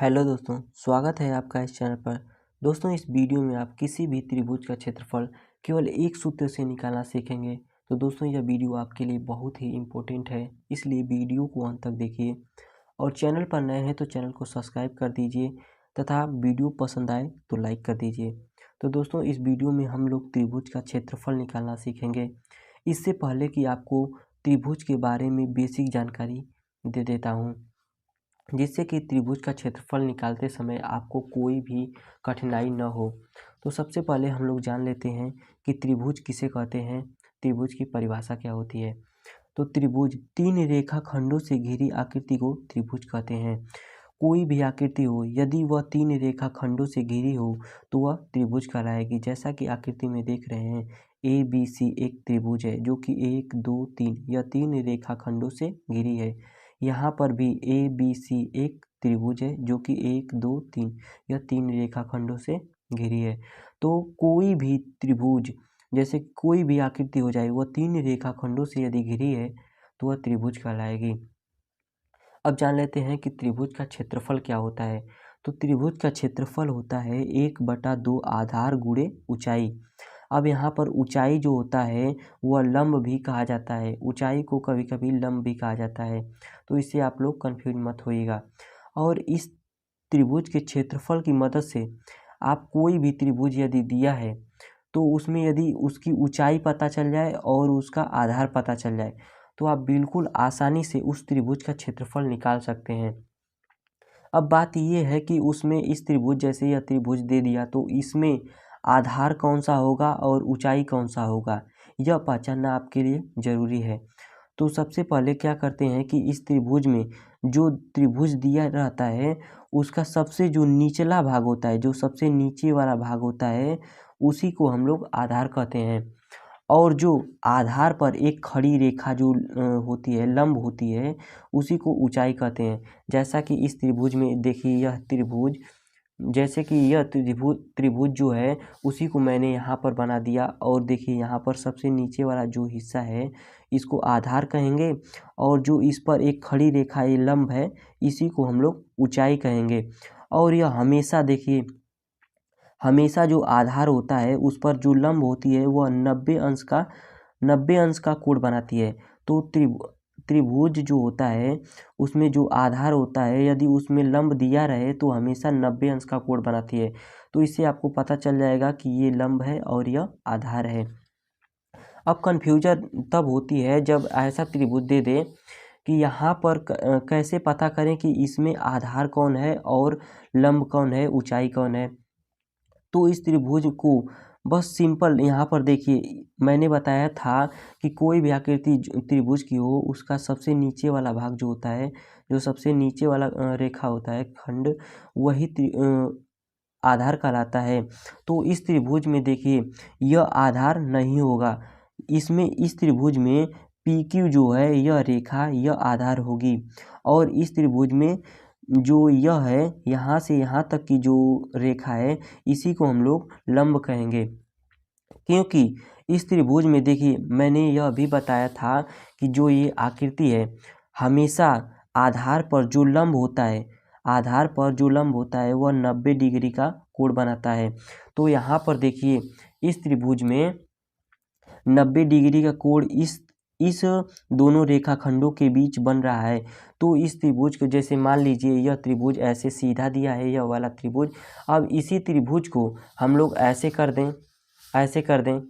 Hello दोस्तों, स्वागत है आपका इस चैनल पर। दोस्तों, इस वीडियो में आप किसी भी त्रिभुज का क्षेत्रफल केवल एक सूत्र से निकालना सीखेंगे। तो दोस्तों, यह वीडियो आपके लिए बहुत ही इम्पोर्टेंट है, इसलिए वीडियो को अंत तक देखिए। और चैनल पर नए हैं तो चैनल को सब्सक्राइब कर दीजिए तथा वीडियो पसंद आए तो लाइक कर दीजिए। तो दोस्तों, इस वीडियो में हम लोग त्रिभुज का क्षेत्रफल निकालना सीखेंगे। इससे पहले कि आपको त्रिभुज के बारे में बेसिक जानकारी दे देता हूँ, जिससे कि त्रिभुज का क्षेत्रफल निकालते समय आपको कोई भी कठिनाई न हो। तो सबसे पहले हम लोग जान लेते हैं कि त्रिभुज किसे कहते हैं, त्रिभुज की परिभाषा क्या होती है। तो त्रिभुज तीन रेखा खंडों से घिरी आकृति को त्रिभुज कहते हैं। कोई भी आकृति हो, यदि वह तीन रेखा खंडों से घिरी हो तो वह त्रिभुज कहलाएगी। जैसा कि आकृति में देख रहे हैं, ए बी सी एक त्रिभुज है जो कि 1 2 3 यह तीन रेखा खंडों से घिरी है। यहाँ पर भी ए बी सी एक त्रिभुज है जो कि 1 2 3 यह तीन रेखा खंडों से घिरी है। तो कोई भी त्रिभुज, जैसे कोई भी आकृति हो जाए, वह तीन रेखा खंडों से यदि घिरी है तो वह त्रिभुज कहलाएगी। अब जान लेते हैं कि त्रिभुज का क्षेत्रफल क्या होता है। तो त्रिभुज का क्षेत्रफल होता है 1/2 आधार गुणे ऊंचाई। अब यहाँ पर ऊंचाई जो होता है वह लंब भी कहा जाता है, ऊंचाई को कभी कभी लंब भी कहा जाता है, तो इससे आप लोग कन्फ्यूज मत होइएगा। और इस त्रिभुज के क्षेत्रफल की मदद से आप कोई भी त्रिभुज यदि दिया है तो उसमें यदि उसकी ऊंचाई पता चल जाए और उसका आधार पता चल जाए तो आप बिल्कुल आसानी से उस त्रिभुज का क्षेत्रफल निकाल सकते हैं। अब बात ये है कि उसमें इस त्रिभुज, जैसे यह त्रिभुज दे दिया तो इसमें आधार कौन सा होगा और ऊंचाई कौन सा होगा, यह पहचानना आपके लिए ज़रूरी है। तो सबसे पहले क्या करते हैं कि इस त्रिभुज में जो त्रिभुज दिया रहता है उसका सबसे जो निचला भाग होता है, जो सबसे नीचे वाला भाग होता है, उसी को हम लोग आधार कहते हैं। और जो आधार पर एक खड़ी रेखा जो होती है, लंब होती है, उसी को ऊंचाई कहते हैं। जैसा कि इस त्रिभुज में देखिए, यह त्रिभुज, जैसे कि यह त्रिभुज त्रिभुज जो है उसी को मैंने यहाँ पर बना दिया। और देखिए यहाँ पर सबसे नीचे वाला जो हिस्सा है इसको आधार कहेंगे, और जो इस पर एक खड़ी रेखा, ये लंब है, इसी को हम लोग ऊंचाई कहेंगे। और यह हमेशा देखिए, हमेशा जो आधार होता है उस पर जो लंब होती है वह 90 अंश का कोण बनाती है। तो त्रिभुज जो होता है उसमें जो आधार होता है, यदि उसमें लंब दिया रहे तो हमेशा 90 अंश का कोण बनाती है। तो इससे आपको पता चल जाएगा कि ये लंब है और यह आधार है। अब कन्फ्यूजन तब होती है जब ऐसा त्रिभुज दे दे कि यहाँ पर कैसे पता करें कि इसमें आधार कौन है और लंब कौन है, ऊंचाई कौन है। तो इस त्रिभुज को बस सिंपल, यहाँ पर देखिए मैंने बताया था कि कोई भी आकृति त्रिभुज की हो, उसका सबसे नीचे वाला भाग जो होता है, जो सबसे नीचे वाला रेखा होता है, खंड, वही आधार कहलाता है। तो इस त्रिभुज में देखिए यह आधार नहीं होगा, इसमें इस त्रिभुज में पी क्यू जो है, यह रेखा, यह आधार होगी। और इस त्रिभुज में जो यह है, यहाँ से यहाँ तक की जो रेखा है, इसी को हम लोग लंब कहेंगे। क्योंकि इस त्रिभुज में देखिए मैंने यह भी बताया था कि जो ये आकृति है, हमेशा आधार पर जो लंब होता है, आधार पर जो लंब होता है वह 90 डिग्री का कोण बनाता है। तो यहाँ पर देखिए इस त्रिभुज में 90 डिग्री का कोण इस दोनों रेखाखंडों के बीच बन रहा है। तो इस त्रिभुज को, जैसे मान लीजिए यह त्रिभुज ऐसे सीधा दिया है, यह वाला त्रिभुज, अब इसी त्रिभुज को हम लोग ऐसे कर दें, ऐसे कर दें,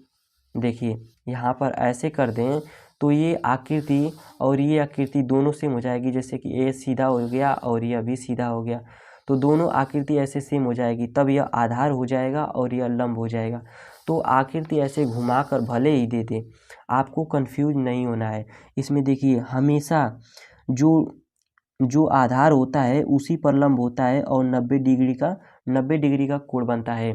देखिए यहाँ पर ऐसे कर दें तो ये आकृति और ये आकृति दोनों सेम हो जाएगी। जैसे कि ये सीधा हो गया और यह भी सीधा हो गया, तो दोनों आकृति ऐसे सेम हो जाएगी, तब यह आधार हो जाएगा और यह लंब हो जाएगा। तो आकृति ऐसे घुमाकर भले ही दे दे, आपको कंफ्यूज नहीं होना है। इसमें देखिए हमेशा जो जो आधार होता है उसी पर लंब होता है और 90 डिग्री का कोण बनता है।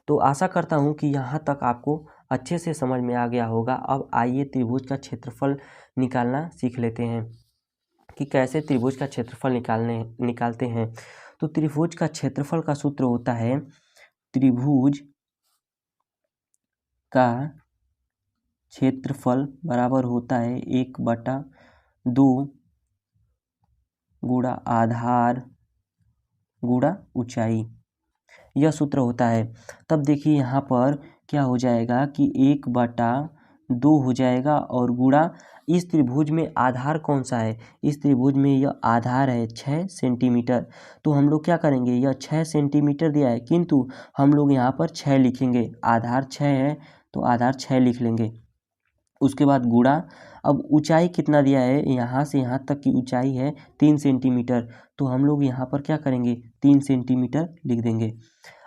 तो आशा करता हूँ कि यहाँ तक आपको अच्छे से समझ में आ गया होगा। अब आइए त्रिभुज का क्षेत्रफल निकालना सीख लेते हैं कि कैसे त्रिभुज का क्षेत्रफल निकालते हैं। तो त्रिभुज का क्षेत्रफल का सूत्र होता है, त्रिभुज का क्षेत्रफल बराबर होता है 1/2 गुणा आधार गुणा ऊंचाई, यह सूत्र होता है। तब देखिए यहाँ पर क्या हो जाएगा कि 1/2 हो जाएगा और गुणा इस त्रिभुज में आधार कौन सा है, इस त्रिभुज में यह आधार है 6 सेंटीमीटर। तो हम लोग क्या करेंगे, यह 6 सेंटीमीटर दिया है किंतु हम लोग यहाँ पर 6 लिखेंगे, आधार 6 है तो आधार 6 लिख लेंगे। उसके बाद गुणा, अब ऊंचाई कितना दिया है, यहाँ से यहाँ तक की ऊंचाई है 3 सेंटीमीटर, तो हम लोग यहाँ पर क्या करेंगे 3 सेंटीमीटर लिख देंगे।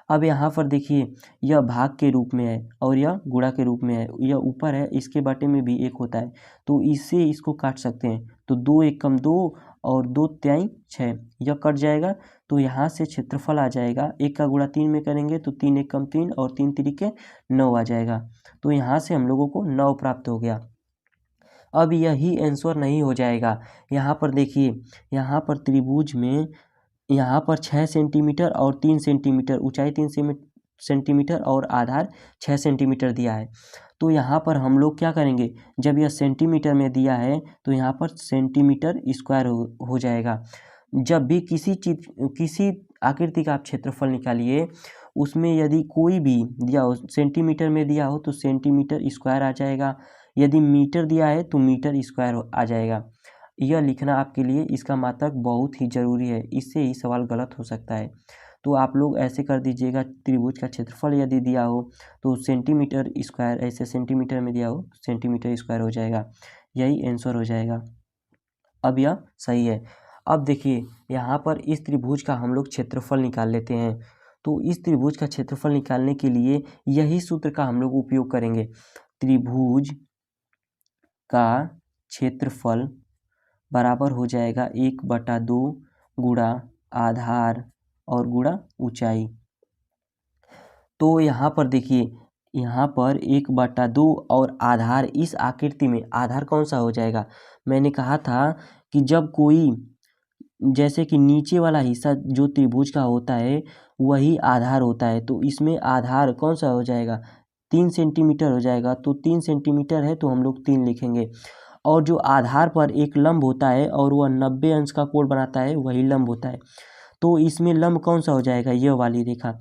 अब यहाँ पर देखिए यह भाग के रूप में है और यह गुणा के रूप में है, यह ऊपर है, इसके बाटे में भी 1 होता है तो इससे इसको काट सकते हैं। तो 2 एकम 2 और 2 तिहाई 6, यह कट जाएगा तो यहाँ से क्षेत्रफल आ जाएगा। 1 का गुणा 3 में करेंगे तो 3 एकम 3 और 3 तिरिके 9 आ जाएगा। तो यहाँ से हम लोगों को 9 प्राप्त हो गया। अब यही आंसर नहीं हो जाएगा, यहाँ पर देखिए, यहाँ पर त्रिभुज में यहाँ पर 6 सेंटीमीटर और 3 सेंटीमीटर ऊंचाई, 3 सेंटीमीटर और आधार 6 सेंटीमीटर दिया है। तो यहाँ पर हम लोग क्या करेंगे, जब यह सेंटीमीटर में दिया है तो यहाँ पर सेंटीमीटर स्क्वायर हो जाएगा। जब भी किसी आकृति का आप क्षेत्रफल निकालिए, उसमें यदि कोई भी दिया हो, सेंटीमीटर में दिया हो तो सेंटीमीटर स्क्वायर आ जाएगा, यदि मीटर दिया है तो मीटर स्क्वायर आ जाएगा। यह लिखना आपके लिए इसका मात्रक बहुत ही ज़रूरी है, इससे ही सवाल गलत हो सकता है। तो आप लोग ऐसे कर दीजिएगा, त्रिभुज का क्षेत्रफल यदि दिया हो तो सेंटीमीटर स्क्वायर, ऐसे सेंटीमीटर में दिया हो तो सेंटीमीटर स्क्वायर हो जाएगा, यही आंसर हो जाएगा। अब यह सही है। अब देखिए यहाँ पर इस त्रिभुज का हम लोग क्षेत्रफल निकाल लेते हैं। तो इस त्रिभुज का क्षेत्रफल निकालने के लिए यही सूत्र का हम लोग उपयोग करेंगे। त्रिभुज का क्षेत्रफल बराबर हो जाएगा 1/2 गुणा आधार और गुणा ऊंचाई। तो यहाँ पर देखिए, यहाँ पर 1/2 और आधार, इस आकृति में आधार कौन सा हो जाएगा, मैंने कहा था कि जब कोई, जैसे कि नीचे वाला हिस्सा जो त्रिभुज का होता है वही आधार होता है, तो इसमें आधार कौन सा हो जाएगा 3 सेंटीमीटर हो जाएगा। तो 3 सेंटीमीटर है तो हम लोग 3 लिखेंगे। और जो आधार पर एक लंब होता है और वह 90 अंश का कोण बनाता है, वही लंब होता है। तो इसमें लंब कौन सा हो जाएगा, यह वाली रेखा,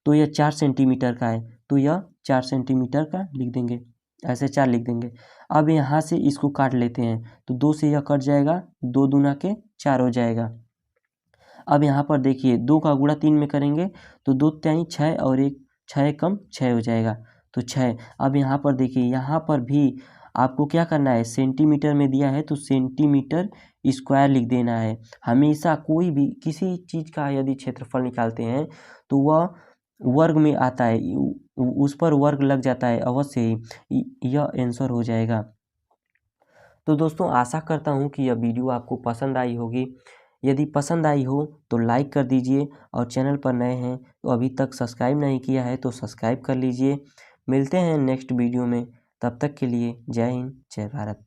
तो यह 4 सेंटीमीटर का है तो यह 4 सेंटीमीटर का लिख देंगे, ऐसे 4 लिख देंगे। अब यहाँ से इसको काट लेते हैं तो 2 से यह कट जाएगा, 2 दूना के 4 हो जाएगा। अब यहाँ पर देखिए 2 का गुणा 3 में करेंगे तो 2 तिहाई 6 और 1 6 एकम 6 हो जाएगा, तो 6। अब यहाँ पर देखिए, यहाँ पर भी आपको क्या करना है, सेंटीमीटर में दिया है तो सेंटीमीटर स्क्वायर लिख देना है। हमेशा कोई भी किसी चीज़ का यदि क्षेत्रफल निकालते हैं तो वह वर्ग में आता है, उस पर वर्ग लग जाता है अवश्य ही, यह आंसर हो जाएगा। तो दोस्तों आशा करता हूँ कि यह वीडियो आपको पसंद आई होगी। यदि पसंद आई हो तो लाइक कर दीजिए और चैनल पर नए हैं तो अभी तक सब्सक्राइब नहीं किया है तो सब्सक्राइब कर लीजिए। मिलते हैं नेक्स्ट वीडियो में, तब तक के लिए जय हिंद जय भारत।